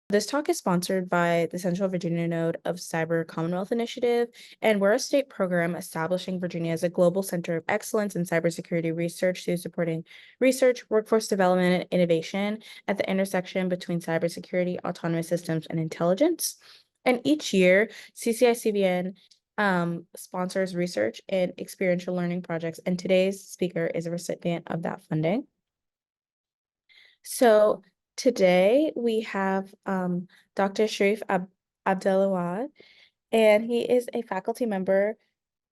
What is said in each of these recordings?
This talk is sponsored by the Central Virginia node of Cyber Commonwealth Initiative, and we're a state program establishing Virginia as a global center of excellence in cybersecurity research through supporting research, workforce development, and innovation at the intersection between cybersecurity, autonomous systems, and intelligence. And each year, CCI-CVN sponsors research and experiential learning projects, and today's speaker is a recipient of that funding. So today we have Dr. Sherif Abdelwahed, and he is a faculty member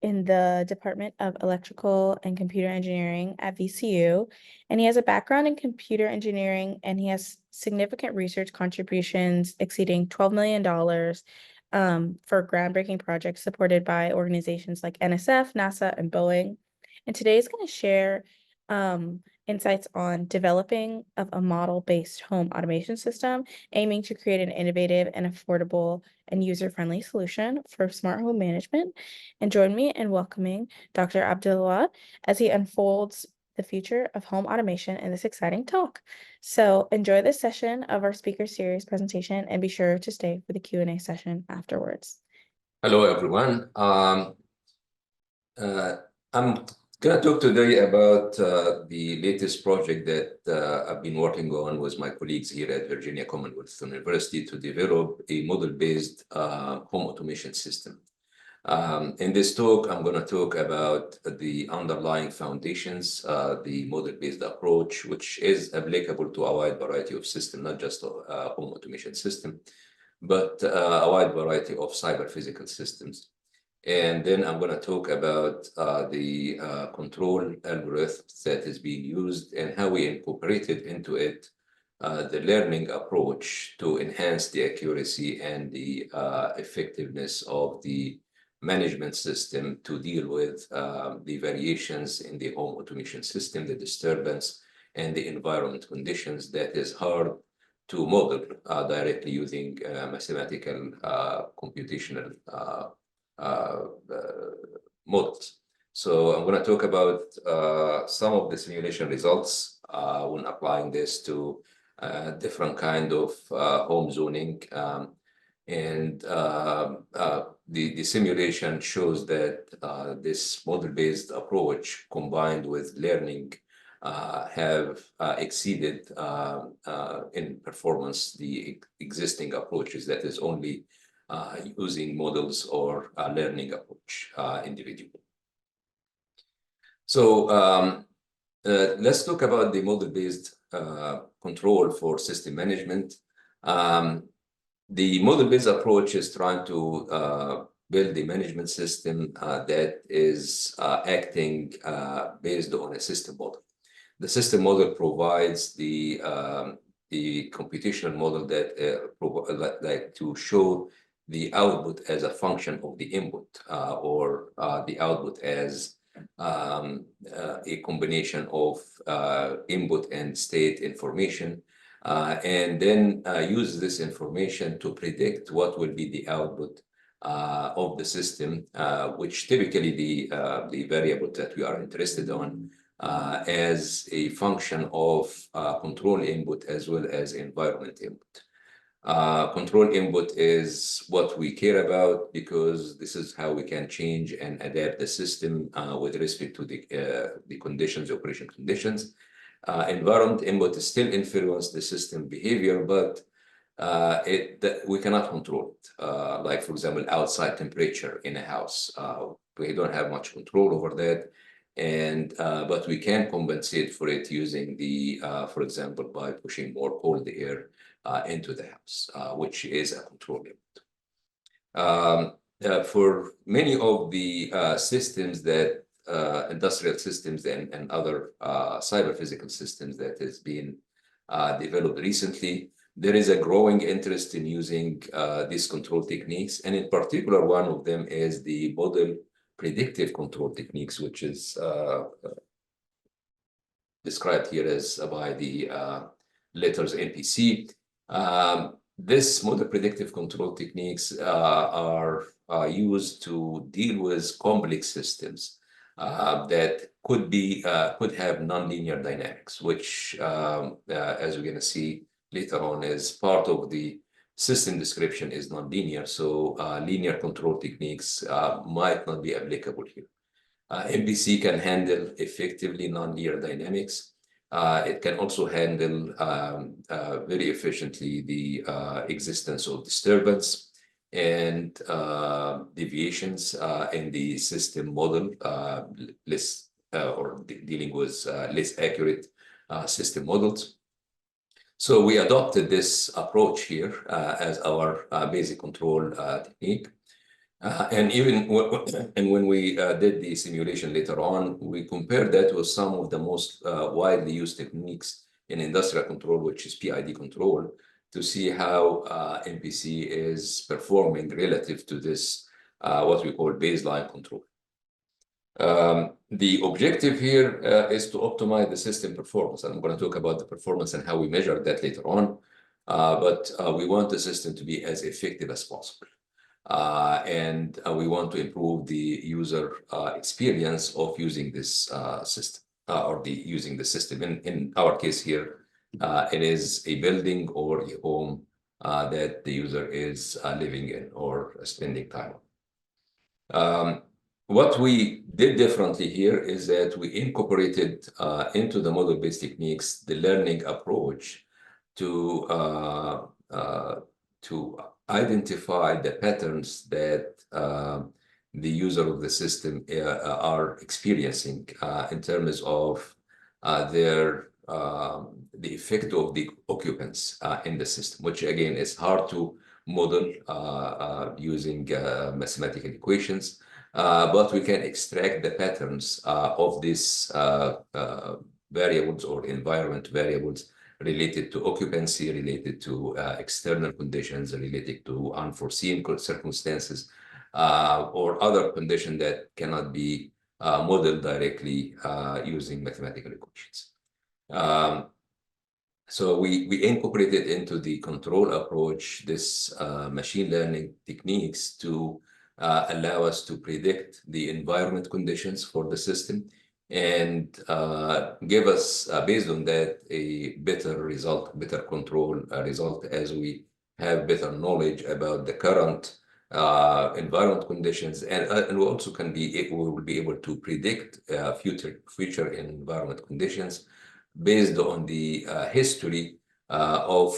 in the Department of Electrical and Computer Engineering at VCU. And he has a background in computer engineering, and he has significant research contributions exceeding $12 million for groundbreaking projects supported by organizations like NSF, NASA, and Boeing. And today is going to share insights on developing of a model-based home automation system, aiming to create an innovative and affordable and user-friendly solution for smart home management. And join me in welcoming Dr. Abdelwahed as he unfolds the future of home automation in this exciting talk. So enjoy this session of our speaker series presentation and be sure to stay for the Q&A session afterwards. Hello, everyone. I'm going to talk today about the latest project that I've been working on with my colleagues here at Virginia Commonwealth University to develop a model-based home automation system. In this talk, I'm going to talk about the underlying foundations, the model-based approach, which is applicable to a wide variety of systems, not just a home automation system, but a wide variety of cyber physical systems. And then I'm going to talk about the control algorithms that is being used and how we incorporated into it the learning approach to enhance the accuracy and the effectiveness of the management system to deal with the variations in the home automation system, the disturbance, and the environment conditions that is hard to model directly using mathematical computational models. So I'm going to talk about some of the simulation results when applying this to different kind of home zoning. The simulation shows that this model-based approach combined with learning have exceeded in performance the existing approaches that is only using models or learning approach individually. So let's talk about the model-based control for system management. The model-based approach is trying to build a management system that is acting based on a system model. The system model provides the computational model that like to show the output as a function of the input or the output as a combination of input and state information, and then use this information to predict what will be the output of the system, which typically the variable that we are interested on as a function of control input as well as environment input. Control input is what we care about because this is how we can change and adapt the system with respect to the conditions, operation conditions. Environment input still influence the system behavior, but we cannot control it. Like, for example, outside temperature in a house. We don't have much control over that. But we can compensate for it using for example, by pushing more cold air into the house, which is a control input. For many of the systems that industrial systems and other cyber physical systems that has been developed recently, there is a growing interest in using these control techniques. And in particular, one of them is the model predictive control techniques, which is described here as by the letters NPC. This model predictive control techniques are used to deal with complex systems that could have nonlinear dynamics, which, as we're going to see later on, is part of the system description is non-linear, so linear control techniques might not be applicable here. MPC can handle effectively non-linear dynamics. It can also handle very efficiently the existence of disturbance and deviations in the system model, less or dealing with less accurate system models. So we adopted this approach here as our basic control technique. And even when we did the simulation later on, we compared that with some of the most widely used techniques in industrial control, which is PID control, to see how MPC is performing relative to this, what we call baseline control. The objective here is to optimize the system performance. And I'm going to talk about the performance and how we measure that later on. But we want the system to be as effective as possible. And we want to improve the user experience of using this system or using the system. In our case here, it is a building or a home that the user is living in or spending time on. What we did differently here is that we incorporated into the model-based techniques the learning approach to identify the patterns that the user of the system are experiencing in terms of the effect of the occupants in the system, which again is hard to model using mathematical equations. But we can extract the patterns of these variables or environment variables related to occupancy, related to external conditions, related to unforeseen circumstances, or other conditions that cannot be modeled directly using mathematical equations. So we incorporated into the control approach this machine learning techniques to allow us to predict the environment conditions for the system and give us, based on that, a better result, better control result, as we have better knowledge about the current environment conditions, and we also we will be able to predict future environment conditions based on the history of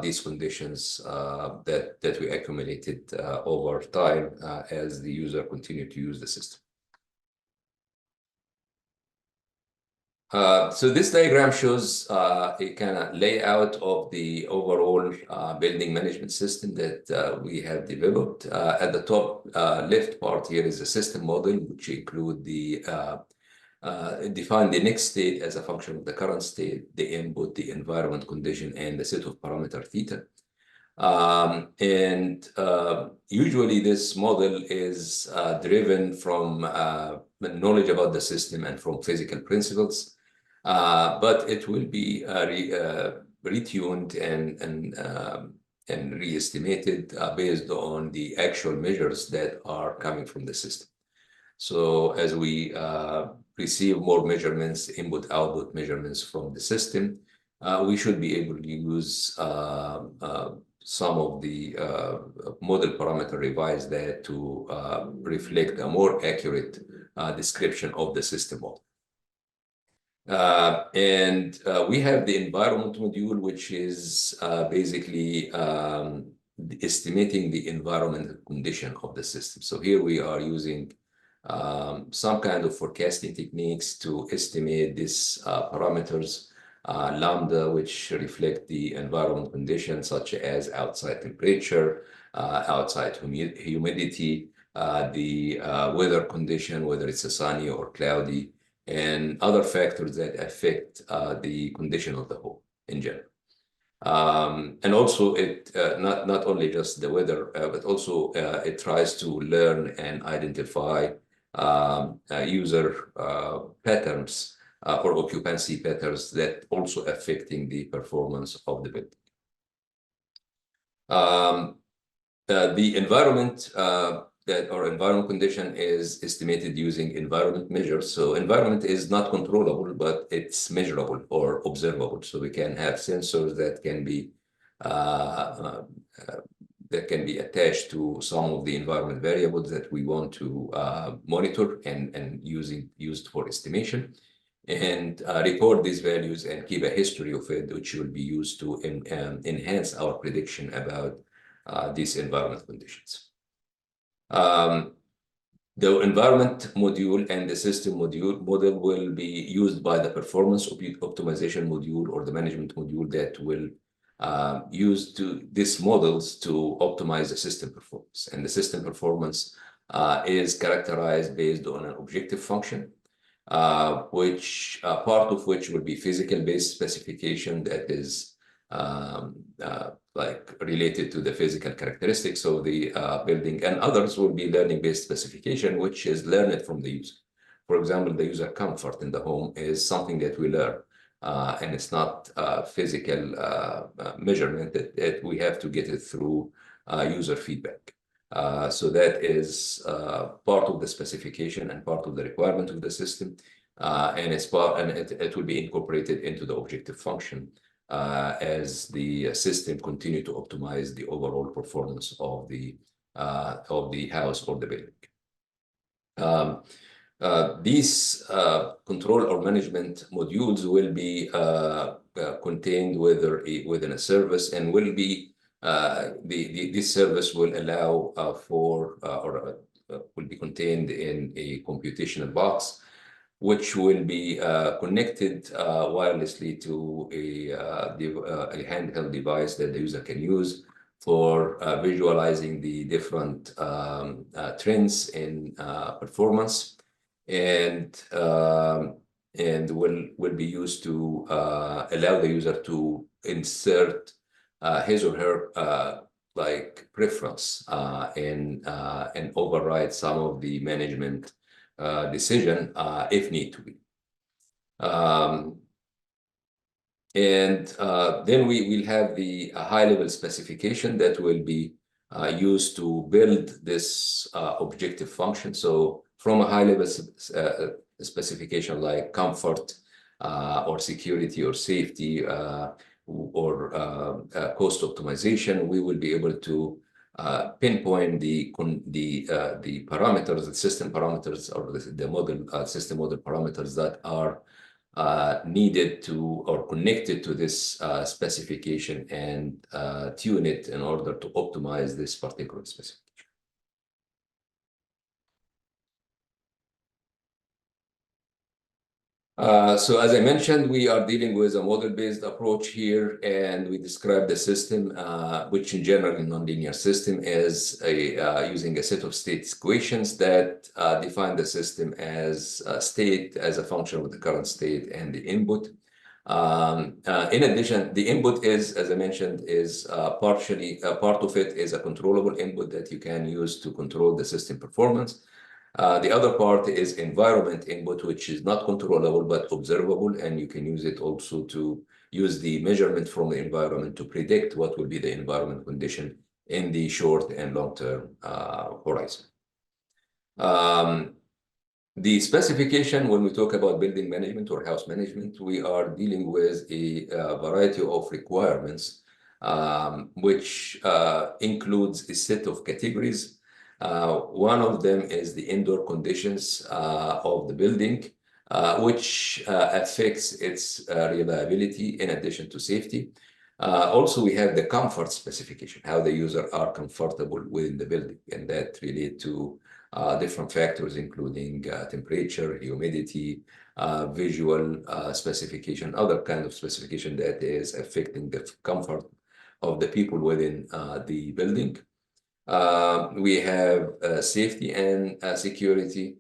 these conditions that we accumulated over time as the user continued to use the system. So this diagram shows a kind of layout of the overall building management system that we have developed. At the top left part here is the system model, which include the define the next state as a function of the current state, the input, the environment condition, and the set of parameter theta. Usually this model is driven from knowledge about the system and from physical principles. But it will be retuned and re-estimated based on the actual measures that are coming from the system. So as we receive more measurements, input-output measurements from the system, we should be able to use some of the model parameter, revise that to reflect a more accurate description of the system model. We have the environment module, which is basically estimating the environmental condition of the system. So here we are using some kind of forecasting techniques to estimate these parameters, lambda, which reflect the environment conditions such as outside temperature, outside humidity, the weather condition, whether it's a sunny or cloudy, and other factors that affect the condition of the home in general. And also it not only just the weather, but also it tries to learn and identify user patterns or occupancy patterns that also affecting the performance of the building. The environment environment condition is estimated using environment measures. So environment is not controllable, but it's measurable or observable. So we can have sensors that can be that can be attached to some of the environment variables that we want to monitor and used for estimation, and record these values and keep a history of it, which will be used to enhance our prediction about these environment conditions. The environment module and the system module model will be used by the performance optimization module or the management module that will use these models to optimize the system performance. And the system performance is characterized based on an objective function, which part of which will be physical-based specification that is like related to the physical characteristics of the building, and others will be learning-based specification, which is learned from the user. For example, the user comfort in the home is something that we learn, and it's not physical measurement that we have to get it through user feedback. So that is part of the specification and part of the requirement of the system, and it's part, and it will be incorporated into the objective function as the system continue to optimize the overall performance of the house or the building. These control or management modules will be contained within a service, and will be this service will allow will be contained in a computational box, which will be connected wirelessly to a handheld device that the user can use for visualizing the different trends in performance, and will be used to allow the user to insert his or her like preference and override some of the management decision if need to be. Then we will have the high-level specification that will be used to build this objective function. So from a high-level specification like comfort or security or safety or cost optimization, we will be able to pinpoint the parameters, the system parameters, or the model system model parameters that are needed to or connected to this specification, and tune it in order to optimize this particular specification. So as I mentioned, we are dealing with a model-based approach here, and we describe the system, which in general in nonlinear system is using a set of state equations that define the system as a state as a function of the current state and the input. In addition, the input is, as I mentioned, is partially part of it is a controllable input that you can use to control the system performance. The other part is environment input, which is not controllable but observable, and you can use it also to use the measurement from the environment to predict what will be the environment condition in the short and long-term horizon. The specification, when we talk about building management or house management, we are dealing with a variety of requirements, which includes a set of categories. One of them is the indoor conditions of the building, which affects its reliability in addition to safety. Also, we have the comfort specification, how the user are comfortable within the building, and that relate to different factors, including temperature, humidity, visual specification, other kind of specification that is affecting the comfort of the people within the building. We have safety and security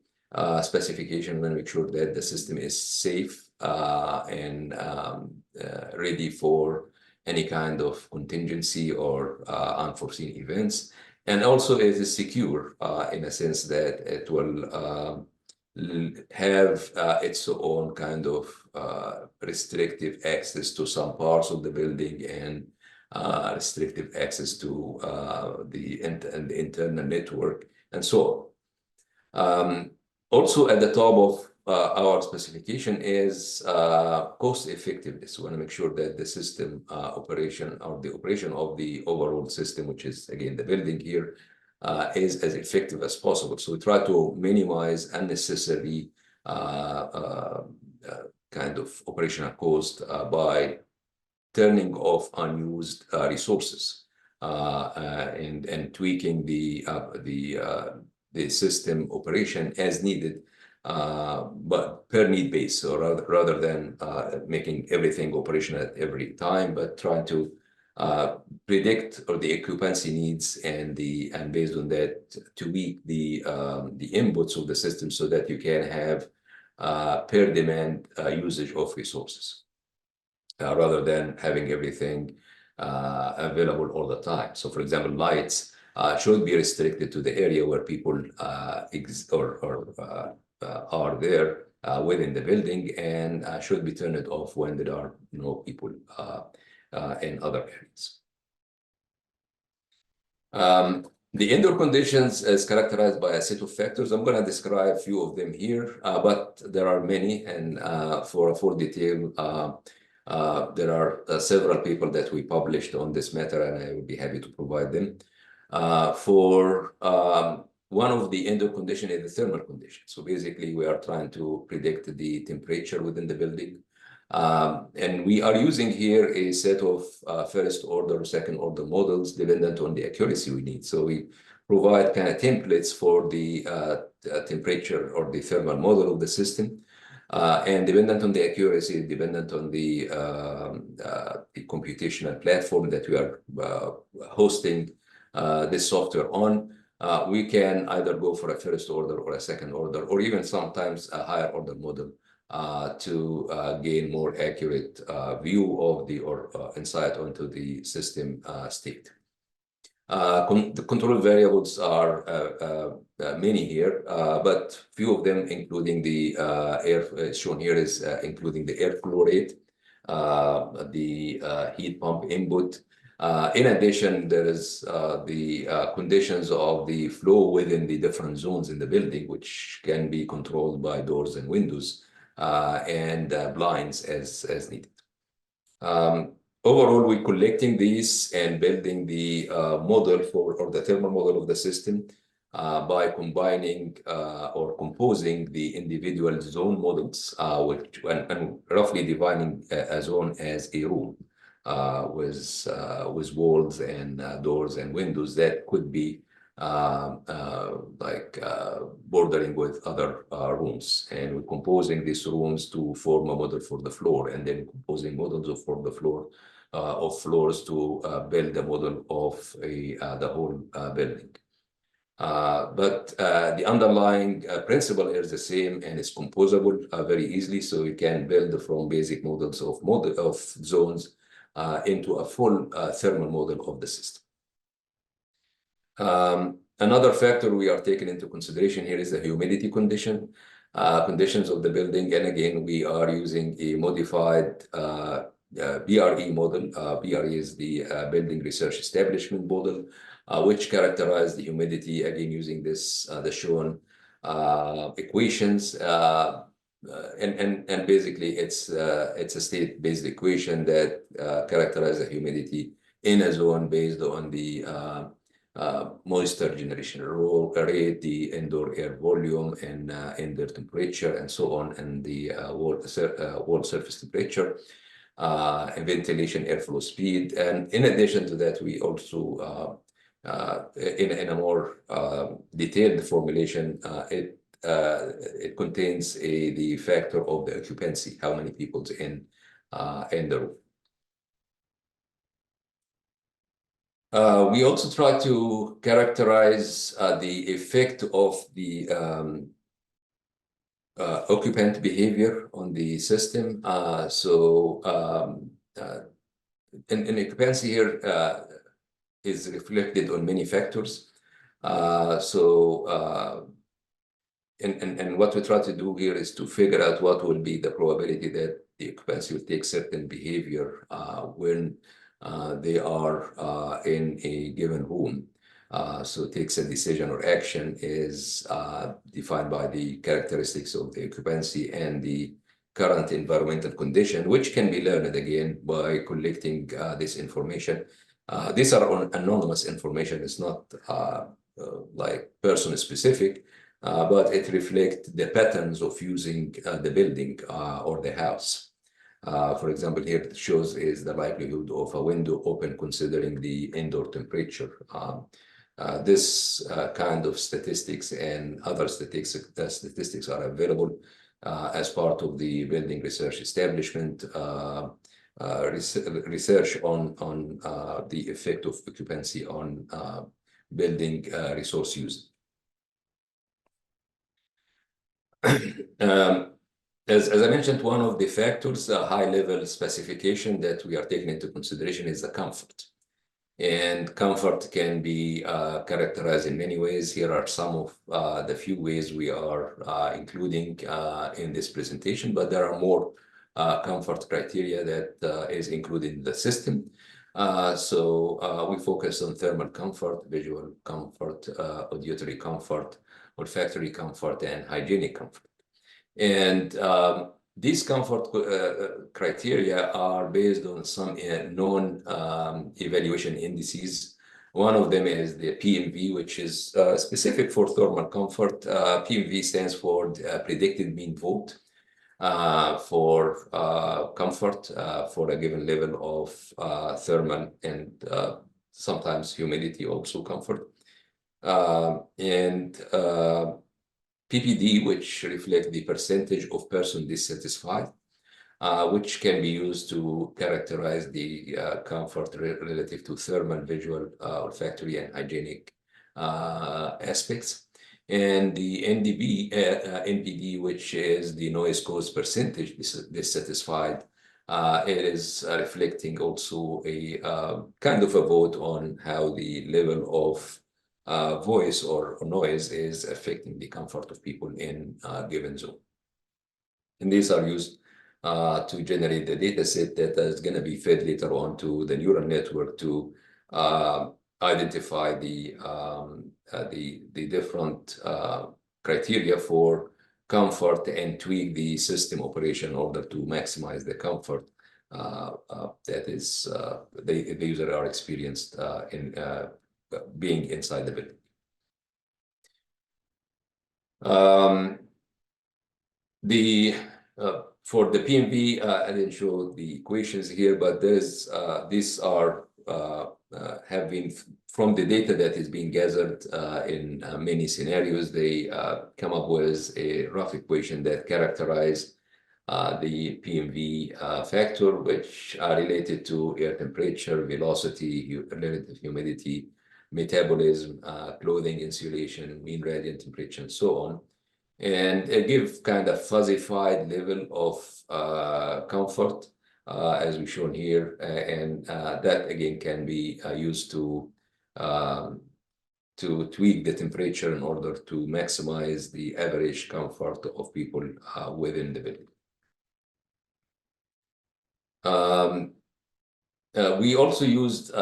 specification to make sure that the system is safe and ready for any kind of contingency or unforeseen events. And also it is secure in a sense that it will have its own kind of restrictive access to some parts of the building, and restrictive access to the internal network, and so on. Also at the top of our specification is cost effectiveness. We want to make sure that the system operation or the operation of the overall system, which is again the building here, is as effective as possible. So we try to minimize unnecessary kind of operational cost by turning off unused resources and tweaking the system operation as needed, but per need base. So rather than making everything operational at every time, but trying to predict or the occupancy needs and based on that tweak the inputs of the system so that you can have per demand usage of resources rather than having everything available all the time. So for example, lights should be restricted to the area where people are there within the building, and should be turned off when there are people in other areas. The indoor conditions is characterized by a set of factors. I'm going to describe a few of them here, but there are many, and for detail, there are several papers that we published on this matter, and I would be happy to provide them. One of the indoor condition is the thermal condition. So basically, we are trying to predict the temperature within the building. And we are using here a set of first order, second order models dependent on the accuracy we need. So we provide kind of templates for the temperature or the thermal model of the system. And dependent on the accuracy, dependent on the computational platform that we are hosting this software on, we can either go for a first order or a second order, or even sometimes a higher order model to gain more accurate view of or insight onto the system state. The control variables are many here, but few of them, including the air shown here, is including the air flow rate, the heat pump input. In addition, there is the conditions of the flow within the different zones in the building, which can be controlled by doors and windows and blinds as needed. Overall, we're collecting these and building the model or the thermal model of the system by combining or composing the individual zone models, and roughly defining a zone as a room with walls and doors and windows that could be bordering with other rooms, and we're composing these rooms to form a model for the floor, and then composing models for the floor of floors to build a model of the whole building. But the underlying principle is the same, and it's composable very easily, so you can build from basic models of zones into a full thermal model of the system. Another factor we are taking into consideration here is the humidity conditions of the building. And again, we are using a modified BRE model. BRE is the Building Research Establishment Model, which characterize the humidity, again, using the shown equations. And basically, it's a state-based equation that characterizes the humidity in a zone based on the moisture generation rate, the indoor air volume, and indoor temperature, and so on, and the wall surface temperature, and ventilation airflow speed. And in addition to that, we also, in a more detailed formulation, it contains the factor of the occupancy, how many people's in the room. We also try to characterize the effect of the occupant behavior on the system. And occupancy here is reflected on many factors. And what we try to do here is to figure out what will be the probability that the occupancy will take certain behavior when they are in a given room. So it takes a decision or action is defined by the characteristics of the occupancy and the current environmental condition, which can be learned again by collecting this information. These are anonymous information. It's not like person specific, but it reflects the patterns of using the building or the house. For example, here it shows is the likelihood of a window open considering the indoor temperature. This kind of statistics and other statistics are available as part of the building research establishment, research on the effect of occupancy on building resource use. As I mentioned, one of the factors, high-level specification that we are taking into consideration is the comfort. And comfort can be characterized in many ways. Here are some of the few ways we are including in this presentation, but there are more comfort criteria that is included in the system. So we focus on thermal comfort, visual comfort, auditory comfort, olfactory comfort, and hygienic comfort. And these comfort criteria are based on some known evaluation indices. One of them is the PMV, which is specific for thermal comfort. PMV stands for predicted mean vote for comfort for a given level of thermal and sometimes humidity also comfort. And PPD, which reflect the percentage of person dissatisfied, which can be used to characterize the comfort relative to thermal, visual, olfactory, and hygienic aspects. And the NPD, which is the noise caused percentage dissatisfied, it is reflecting also a kind of a vote on how the level of voice or noise is affecting the comfort of people in a given zone. And these are used to generate the data set that is going to be fed later on to the neural network to identify the different criteria for comfort and tweak the system operation in order to maximize the comfort that is the user are experienced in being inside the building. For the PMV, I didn't show the equations here, but there's these are have been from the data that is being gathered in many scenarios. They come up with a rough equation that characterize the PMV factor, which are related to air temperature, velocity, relative humidity, metabolism, clothing insulation, mean radiant temperature, and so on. And give kind of fuzzified level of comfort, as we've shown here. And that, again, can be used to tweak the temperature in order to maximize the average comfort of people within the building. We also used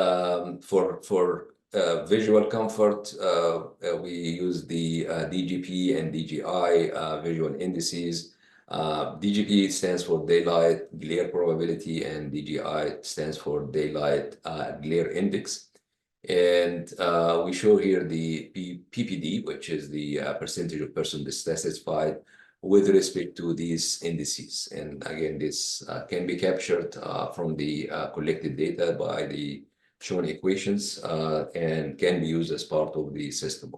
for visual comfort, we use the DGP and DGI visual indices. DGP stands for daylight glare probability, and DGI stands for daylight glare index. And we show here the PPD, which is the percentage of person dissatisfied with respect to these indices. And again, this can be captured from the collected data by the shown equations and can be used as part of the system.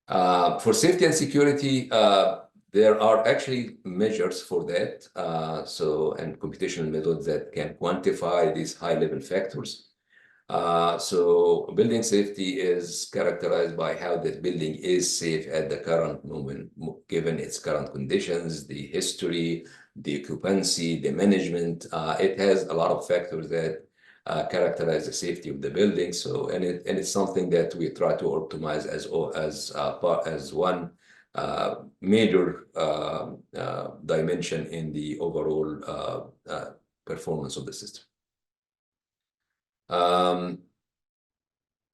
For safety and security, there are actually measures for that. And computational methods that can quantify these high-level factors. So building safety is characterized by how the building is safe at the current moment, given its current conditions, the history, the occupancy, the management. It has a lot of factors that characterize the safety of the building. So, and it's something that we try to optimize as one major dimension in the overall performance of the system.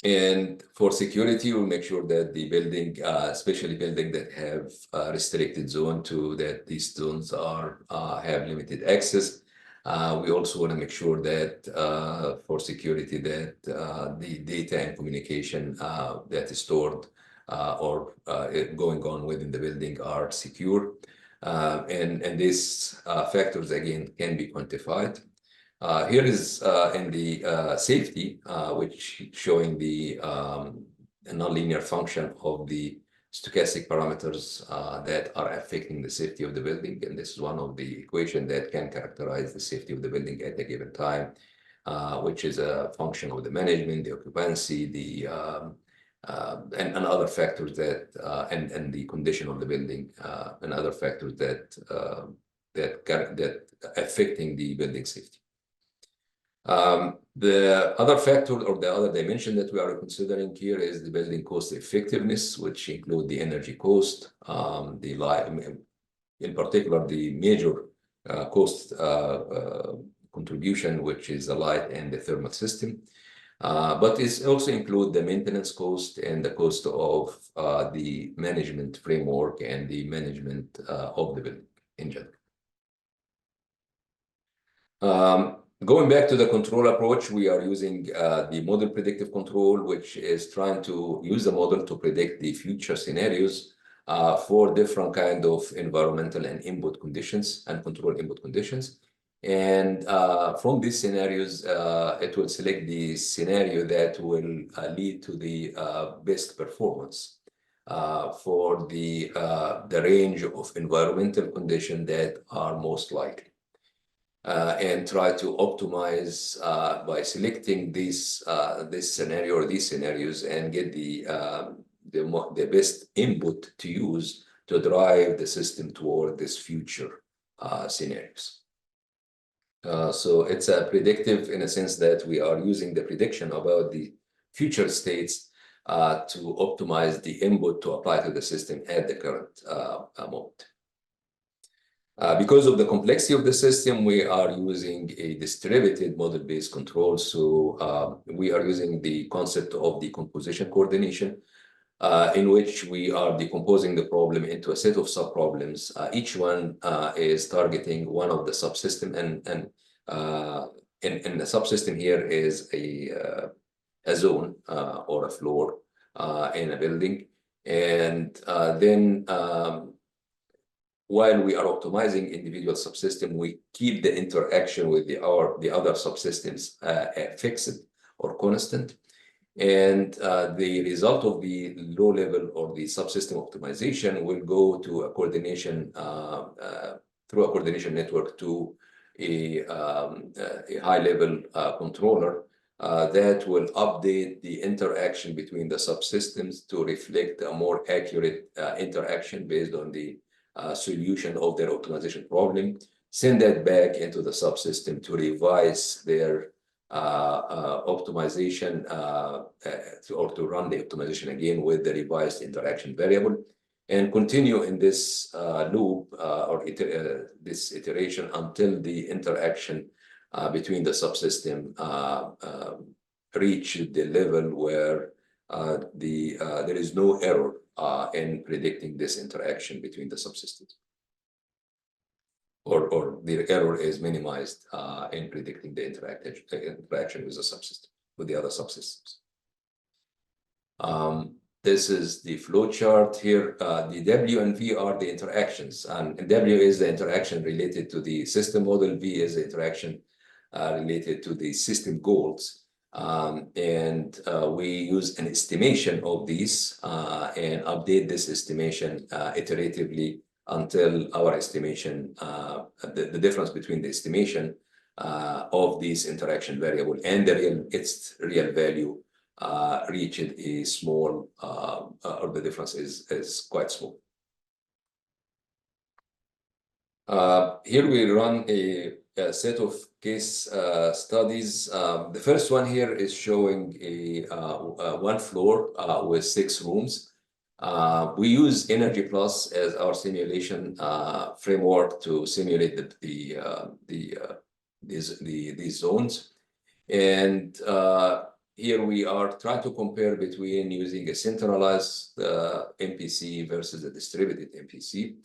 And for security, we'll make sure that the building, especially buildings that have a restricted zone to that these zones are have limited access. We also want to make sure that for security that the data and communication that is stored or going on within the building are secure. And these factors, again, can be quantified. Here is in the safety, which showing the nonlinear function of the stochastic parameters that are affecting the safety of the building. And this is one of the equations that can characterize the safety of the building at a given time, which is a function of the management, the occupancy, the and other factors that and the condition of the building and other factors that affecting the building safety. The other factor or the other dimension that we are considering here is the building cost effectiveness, which include the energy cost, the light, in particular, the major cost contribution, which is the light and the thermal system. But it also include the maintenance cost and the cost of the management framework and the management of the building in general. Going back to the control approach, we are using the model predictive control, which is trying to use the model to predict the future scenarios for different kind of environmental and input conditions and control input conditions. And from these scenarios, it will select the scenario that will lead to the best performance for the range of environmental conditions that are most likely. And try to optimize by selecting this scenario or these scenarios and get the best input to use to drive the system toward this future scenarios. So it's a predictive in a sense that we are using the prediction about the future states to optimize the input to apply to the system at the current moment. Because of the complexity of the system, we are using a distributed model-based control. So we are using the concept of decomposition coordination, in which we are decomposing the problem into a set of sub-problems. Each one is targeting one of the subsystem, and the subsystem here is a zone or a floor in a building. And then while we are optimizing individual subsystem, we keep the interaction with the other subsystems fixed or constant. And the result of the low level or the subsystem optimization will go to a coordination through a coordination network to a high level controller that will update the interaction between the subsystems to reflect a more accurate interaction based on the solution of their optimization problem, send that back into the subsystem to revise their optimization or to run the optimization again with the revised interaction variable, and continue in this loop or this iteration until the interaction between the subsystem reach the level where there is no error in predicting this interaction between the subsystems, or the error is minimized in predicting the interaction with the subsystem, with the other subsystems. This is the flow chart here. The W and V are the interactions, and W is the interaction related to the system model. V is the interaction related to the system goals. And we use an estimation of these and update this estimation iteratively until our estimation, the difference between the estimation of this interaction variable and its real value reaches a small, or the difference is quite small. Here we run a set of case studies. The first one here is showing one floor with 6 rooms. We use Energy Plus as our simulation framework to simulate these zones. And here we are trying to compare between using a centralized MPC versus a distributed MPC.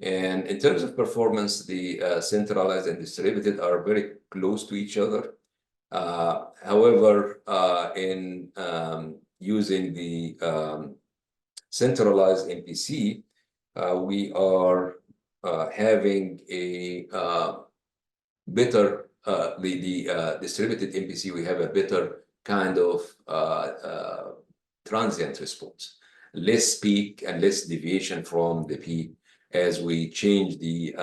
And in terms of performance, the centralized and distributed are very close to each other. However, in using the centralized MPC, we are having a better, the distributed MPC, we have a better kind of transient response, less peak and less deviation from the peak as we change the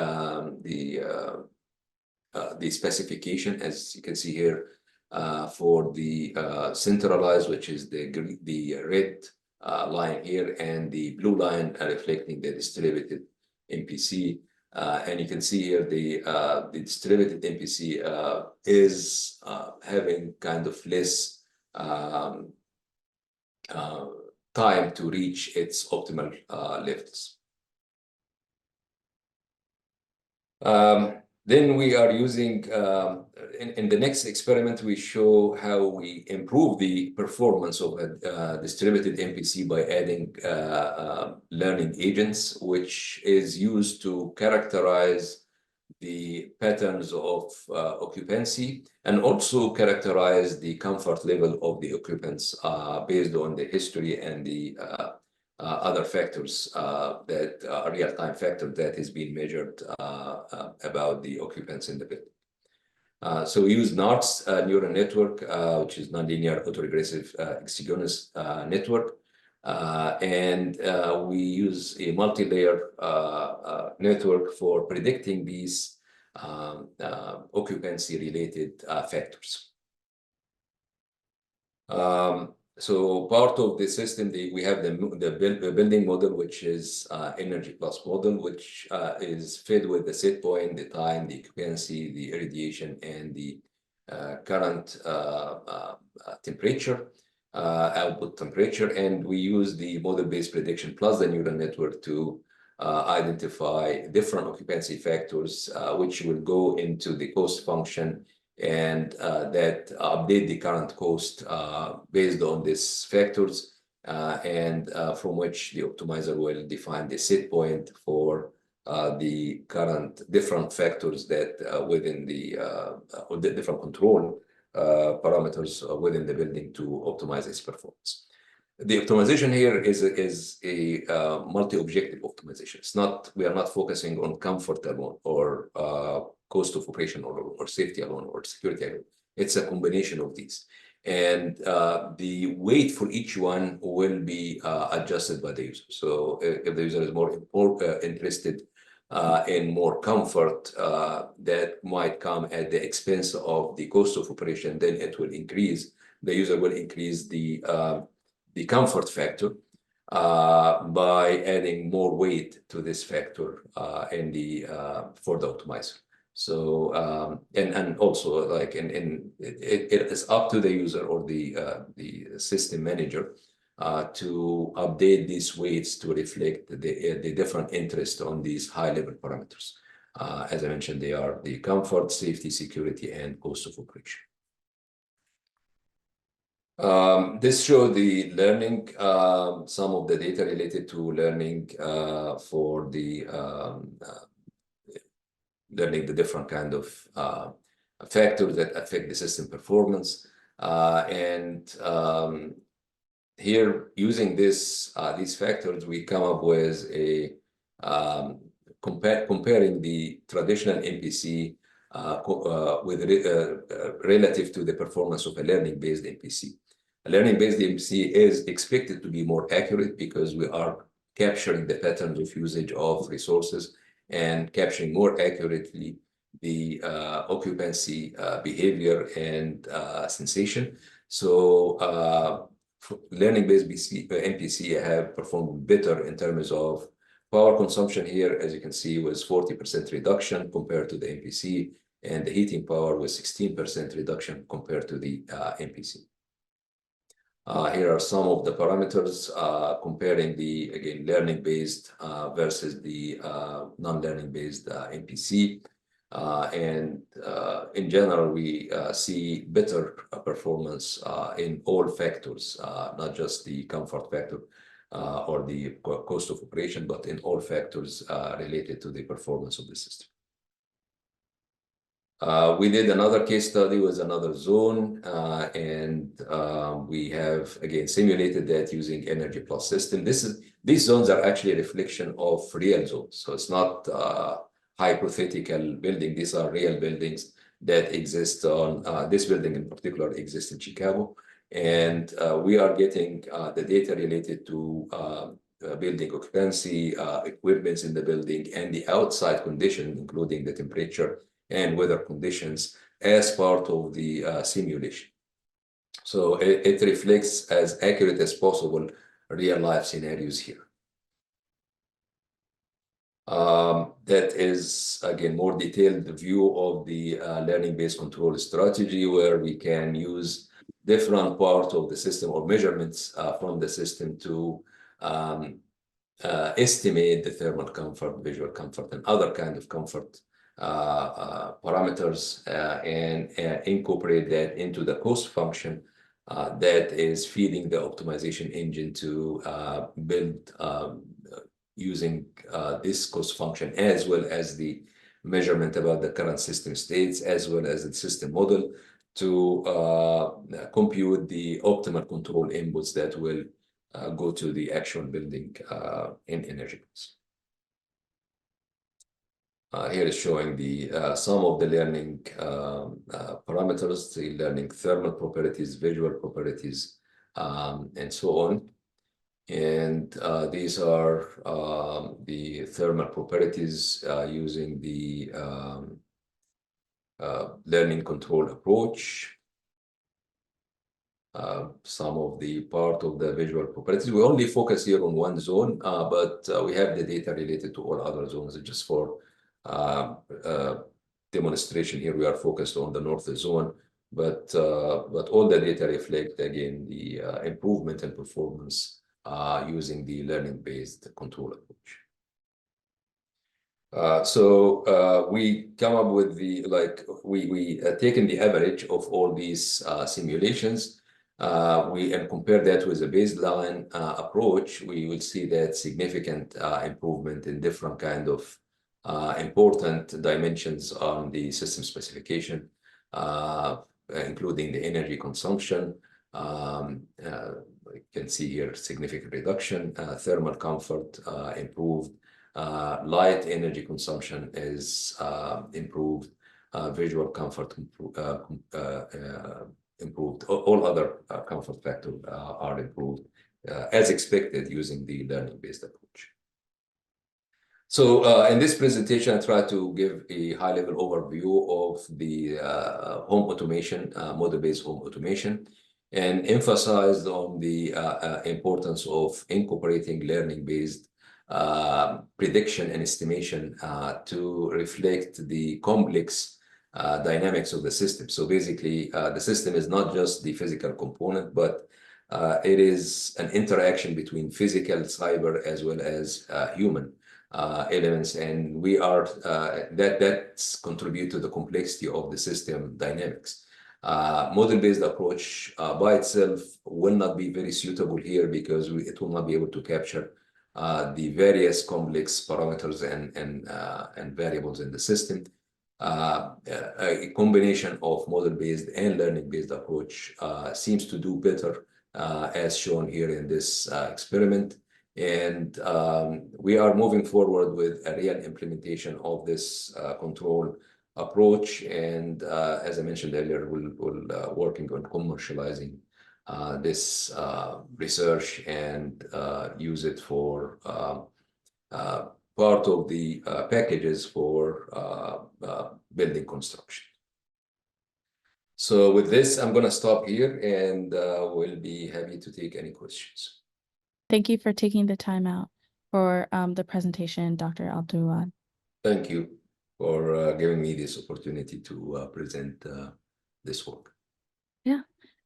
specification, as you can see here, for the centralized, which is the red line here, and the blue line reflecting the distributed MPC. And you can see here the distributed MPC is having kind of less time to reach its optimal levels. Then we are using, in the next experiment, we show how we improve the performance of a distributed MPC by adding learning agents, which is used to characterize the patterns of occupancy and also characterize the comfort level of the occupants based on the history and the other factors that real-time factor that is being measured about the occupants in the building. So we use NARTS neural network, which is nonlinear autoregressive exogenous network. And we use a multi-layer network for predicting these occupancy-related factors. So part of the system, we have the building model, which is energy plus model, which is fed with the set point, the time, the occupancy, the irradiation, and the current temperature, output temperature. And we use the model-based prediction plus the neural network to identify different occupancy factors, which will go into the cost function, and that update the current cost based on these factors, and from which the optimizer will define the set point for the current different factors that within the different control parameters within the building to optimize its performance. The optimization here is a multi-objective optimization. It's not, we are not focusing on comfort alone or cost of operation or safety alone or security alone. It's a combination of these. And the weight for each one will be adjusted by the user. So if the user is more interested in more comfort that might come at the expense of the cost of operation, then it will increase, the user will increase the comfort factor by adding more weight to this factor in the for the optimizer. So and also like it is up to the user or the system manager to update these weights to reflect the different interest on these high level parameters. As I mentioned, they are the comfort, safety, security, and cost of operation. This shows the learning, some of the data related to learning for the learning the different kind of factors that affect the system performance. And here, using this these factors, we come up with a comparing the traditional MPC with relative to the performance of a learning-based MPC. A learning-based MPC is expected to be more accurate because we are capturing the patterns of usage of resources and capturing more accurately the occupancy behavior and sensation. So learning-based MPC have performed better in terms of power consumption here, as you can see, was 40% reduction compared to the MPC, and the heating power was 16% reduction compared to the MPC. Here are some of the parameters comparing the, again, learning-based versus the non-learning-based MPC. In general, we see better performance in all factors, not just the comfort factor or the cost of operation, but in all factors related to the performance of the system. We did another case study with another zone, we have again simulated that using Energy Plus system. These zones are actually a reflection of real zones, so it's not hypothetical building. These are real buildings that exist on this building in particular exists in Chicago, and we are getting the data related to building occupancy, equipments in the building, and the outside condition, including the temperature and weather conditions, as part of the simulation. So it reflects as accurate as possible real life scenarios here. That is, again, more detailed view of the learning-based control strategy, where we can use different parts of the system or measurements from the system to estimate the thermal comfort, visual comfort, and other kind of comfort parameters, and incorporate that into the cost function that is feeding the optimization engine to build using this cost function, as well as the measurement about the current system states, as well as the system model, to compute the optimal control inputs that will go to the actual building in energy costs. Here is showing the some of the learning parameters, the learning thermal properties, visual properties, and so on. And these are the thermal properties using the learning control approach. Some of the part of the visual properties. We only focus here on one zone, but we have the data related to all other zones. Just for demonstration here, we are focused on the north zone, but all the data reflect again the improvement in performance using the learning-based control approach. We come up with the we taken the average of all these simulations. And compare that with a baseline approach. We will see that significant improvement in different kind of important dimensions on the system specification, including the energy consumption. You can see here significant reduction, thermal comfort improved, light energy consumption is improved, visual comfort improved. All other comfort factors are improved as expected using the learning-based approach. So in this presentation, I try to give a high-level overview of the home automation, model-based home automation, and emphasized on the importance of incorporating learning-based prediction and estimation to reflect the complex dynamics of the system. So basically, the system is not just the physical component, but it is an interaction between physical, cyber, as well as human elements, and we are that's contribute to the complexity of the system dynamics. Model-based approach by itself will not be very suitable here because it will not be able to capture the various complex parameters and variables in the system. A combination of model-based and learning-based approach seems to do better, as shown here in this experiment. And we are moving forward with a real implementation of this control approach. And as I mentioned earlier, we'll working on commercializing this research and use it for part of the packages for building construction. So with this, I'm going to stop here, and we'll be happy to take any questions. Thank you for taking the time out for the presentation, Dr. Abdelwahed. Thank you for giving me this opportunity to present this work. Yeah,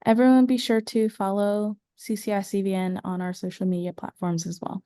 everyone be sure to follow CCI-CVN on our social media platforms as well.